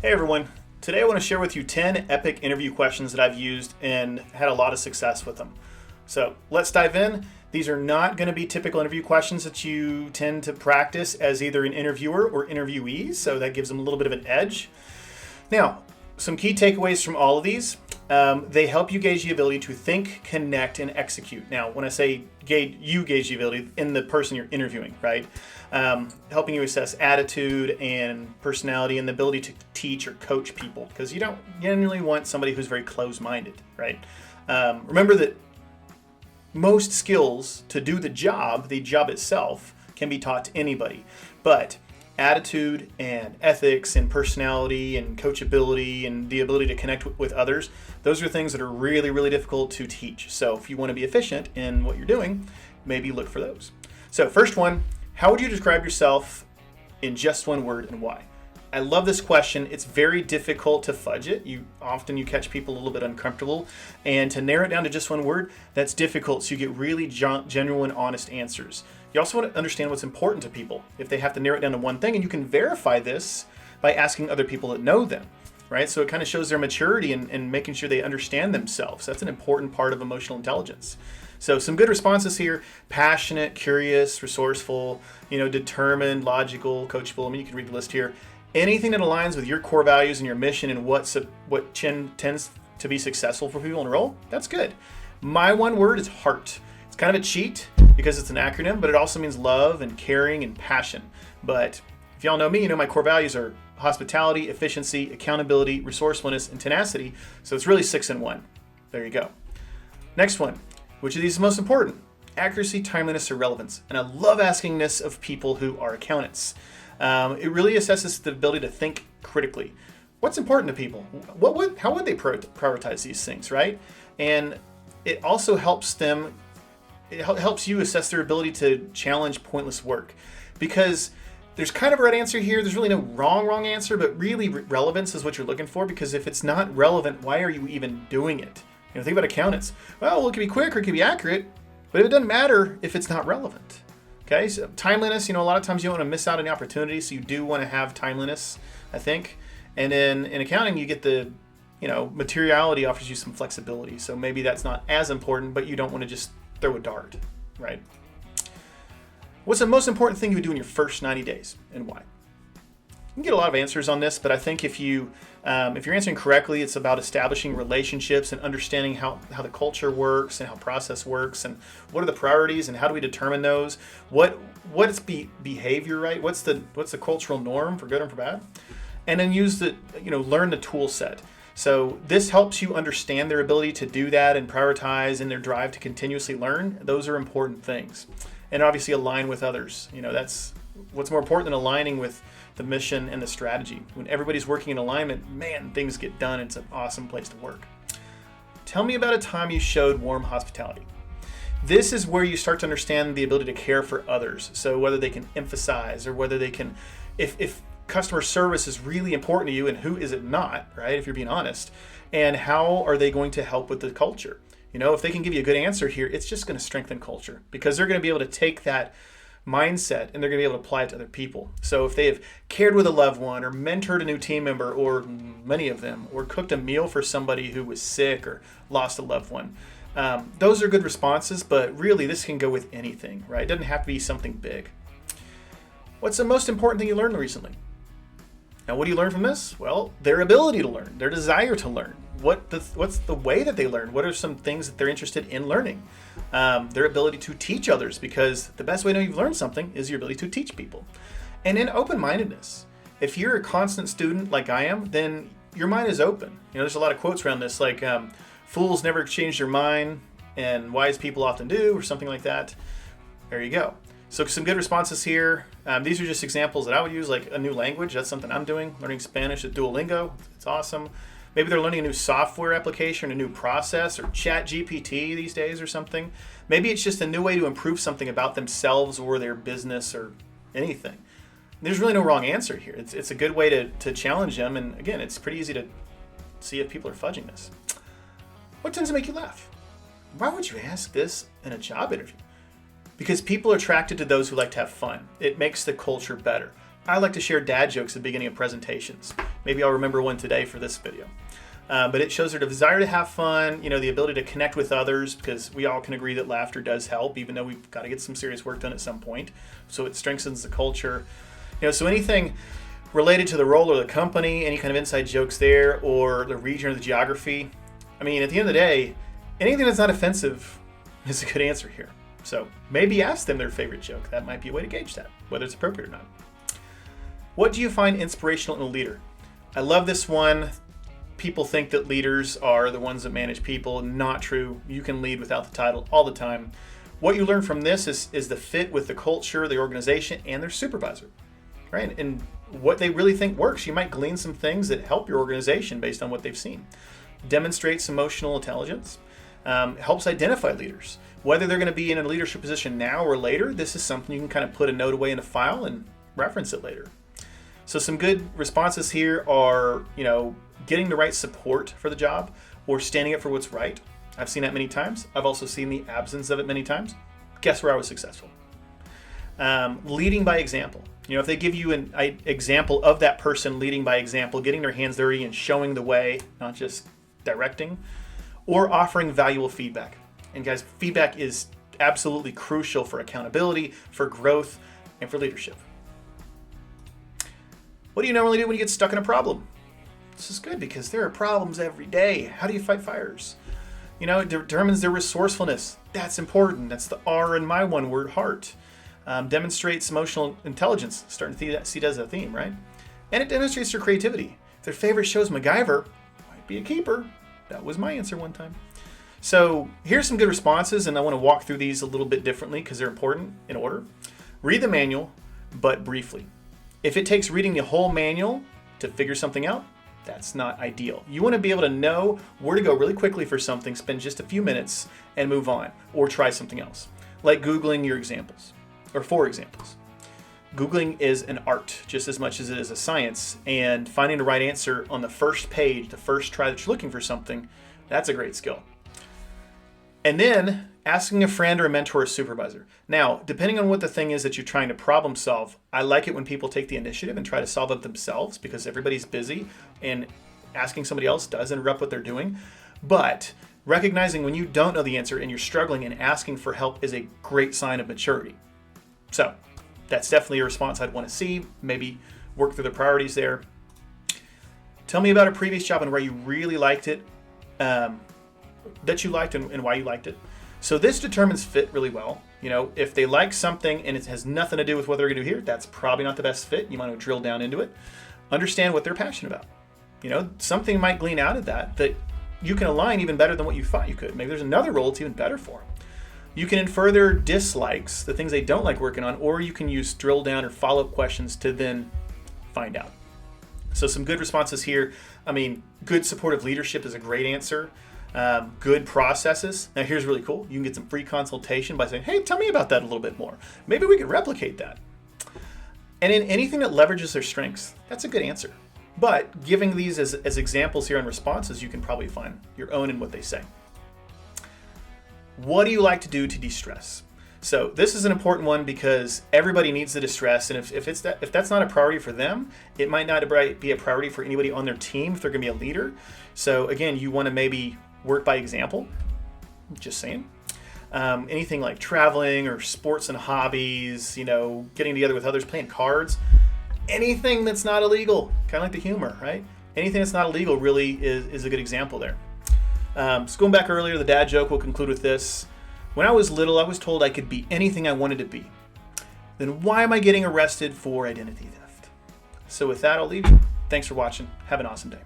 Hey everyone, today I want to share with you 10 epic interview questions that I've used and had a lot of success with them. So let's dive in. These are not going to be typical interview questions that you tend to practice as either an interviewer or interviewee, so that gives them a little bit of an edge. Now, some key takeaways from all of these. They help you gauge the ability to think, connect, and execute. Now, when I say gauge the ability in the person you're interviewing, right? Helping you assess attitude and personality and the ability to teach or coach people, because you don't generally want somebody who's very closed-minded, right? Remember that most skills to do the job itself, can be taught to anybody, but attitude and ethics and personality and coachability and the ability to connect with others, those are things that are really, really difficult to teach. So if you want to be efficient in what you're doing, maybe look for those. So first one, how would you describe yourself in just one word and why? I love this question. It's very difficult to fudge it. You catch people a little bit uncomfortable, and to narrow it down to just one word, that's difficult. So you get really genuine, honest answers. You also want to understand what's important to people if they have to narrow it down to one thing, and you can verify this by asking other people that know them, right? So it kind of shows their maturity and making sure they understand themselves. That's an important part of emotional intelligence. So some good responses here: passionate, curious, resourceful, determined, logical, coachable. You can read the list here. Anything that aligns with your core values and your mission and what tends to be successful for people in a role, that's good. My one word is heart. It's kind of a cheat because it's an acronym, but it also means love and caring and passion. But if y'all know me, my core values are hospitality, efficiency, accountability, resourcefulness, and tenacity. So it's really 6 in 1. There you go. Next one. Which of these is most important? Accuracy, timeliness, or relevance? And I love asking this of people who are accountants. It really assesses the ability to think critically. What's important to people? How would they prioritize these things, right? And it also helps them. It helps you assess their ability to challenge pointless work, because there's kind of a right answer here. There's really no wrong answer, but really relevance is what you're looking for. Because if it's not relevant, why are you even doing it? Think about accountants. Well, it can be quick or it can be accurate, but it doesn't matter if it's not relevant. Okay, so timeliness, a lot of times you don't want to miss out on the opportunity, so you do want to have timeliness, I think. And then in accounting, you get the, materiality offers you some flexibility. So maybe that's not as important, but you don't want to just throw a dart, right? What's the most important thing you would do in your first 90 days and why? You can get a lot of answers on this, but I think if you're answering correctly, it's about establishing relationships and understanding how the culture works and how process works and what are the priorities and how do we determine those. What's behavior, right? What's the cultural norm for good and for bad? And then learn the tool set. So this helps you understand their ability to do that and prioritize and their drive to continuously learn. Those are important things. And obviously align with others. That's what's more important than aligning with the mission and the strategy. When everybody's working in alignment, man, things get done. It's an awesome place to work. Tell me about a time you showed warm hospitality. This is where you start to understand the ability to care for others. So whether they can emphasize or whether they can, if customer service is really important to you and who is it not, right? If you're being honest, and how are they going to help with the culture? If they can give you a good answer here, it's just going to strengthen culture because they're going to be able to take that mindset and they're going to be able to apply it to other people. So if they have cared with a loved one or mentored a new team member, or many of them, or cooked a meal for somebody who was sick or lost a loved one, those are good responses, but really this can go with anything, right? It doesn't have to be something big. What's the most important thing you learned recently? Now, what do you learn from this? Well, their ability to learn, their desire to learn. What's the way that they learn? What are some things that they're interested in learning? Their ability to teach others, because the best way to know you've learned something is your ability to teach people. And then open-mindedness. If you're a constant student like I am, then your mind is open. There's a lot of quotes around this, like fools never change their mind and wise people often do, or something like that. There you go. So some good responses here. These are just examples that I would use, like a new language. That's something I'm doing, learning Spanish at Duolingo. It's awesome. Maybe they're learning a new software application, a new process, or ChatGPT these days or something. Maybe it's just a new way to improve something about themselves or their business or anything. There's really no wrong answer here. It's a good way to challenge them. And again, it's pretty easy to see if people are fudging this. What tends to make you laugh? Why would you ask this in a job interview? Because people are attracted to those who like to have fun. It makes the culture better. I like to share dad jokes at the beginning of presentations. Maybe I'll remember one today for this video. But it shows their desire to have fun, the ability to connect with others, because we all can agree that laughter does help, even though we've got to get some serious work done at some point. So it strengthens the culture. So anything related to the role or the company, any kind of inside jokes there, or the region or the geography. I mean, at the end of the day, anything that's not offensive is a good answer here. So maybe ask them their favorite joke. That might be a way to gauge that, whether it's appropriate or not. What do you find inspirational in a leader? I love this one. People think that leaders are the ones that manage people. Not true. You can lead without the title all the time. What you learn from this is the fit with the culture, the organization, and their supervisor, right? And what they really think works. You might glean some things that help your organization based on what they've seen. Demonstrates emotional intelligence. Helps identify leaders. Whether they're going to be in a leadership position now or later, this is something you can kind of put a note away in a file and reference it later. So some good responses here are, getting the right support for the job or standing up for what's right. I've seen that many times. I've also seen the absence of it many times. Guess where I was successful? Leading by example. If they give you an example of that person leading by example, getting their hands dirty and showing the way, not just directing, or offering valuable feedback. And guys, feedback is absolutely crucial for accountability, for growth, and for leadership. What do you normally do when you get stuck in a problem? This is good because there are problems every day. How do you fight fires? It determines their resourcefulness. That's important. That's the R in my one word, heart. Demonstrates emotional intelligence. Starting to see that as a theme, right? And it demonstrates their creativity. If their favorite show is MacGyver, might be a keeper. That was my answer one time. So here's some good responses, and I want to walk through these a little bit differently because they're important in order. Read the manual, but briefly. If it takes reading the whole manual to figure something out, that's not ideal. You want to be able to know where to go really quickly for something, spend just a few minutes, and move on, or try something else, like Googling your examples, or for examples. Googling is an art just as much as it is a science, and finding the right answer on the first page, the first try that you're looking for something, that's a great skill. And then asking a friend or a mentor or supervisor. Now, depending on what the thing is that you're trying to problem solve, I like it when people take the initiative and try to solve it themselves because everybody's busy and asking somebody else does interrupt what they're doing. But recognizing when you don't know the answer and you're struggling and asking for help is a great sign of maturity. So that's definitely a response I'd want to see. Maybe work through the priorities there. Tell me about a previous job and where you really liked it, that you liked and why you liked it. So this determines fit really well. If they like something and it has nothing to do with what they're going to do here, that's probably not the best fit. You want to drill down into it. Understand what they're passionate about. Something might glean out of that you can align even better than what you thought you could. Maybe there's another role that's even better for them. You can infer their dislikes, the things they don't like working on, or you can use drill down or follow-up questions to then find out. So some good responses here. Good supportive leadership is a great answer. Good processes. Now here's really cool. You can get some free consultation by saying, hey, tell me about that a little bit more. Maybe we could replicate that. And in anything that leverages their strengths, that's a good answer. But giving these as examples here on responses, you can probably find your own in what they say. What do you like to do to de-stress? So this is an important one because everybody needs the distress, and if that's not a priority for them, it might not be a priority for anybody on their team if they're going to be a leader. So again, you want to maybe work by example. Just saying. Anything like traveling or sports and hobbies, getting together with others, playing cards, anything that's not illegal, kind of like the humor, right? Anything that's not illegal really is a good example there. So going back earlier, the dad joke, we'll conclude with this. When I was little, I was told I could be anything I wanted to be. Then why am I getting arrested for identity theft? So with that, I'll leave you. Thanks for watching. Have an awesome day.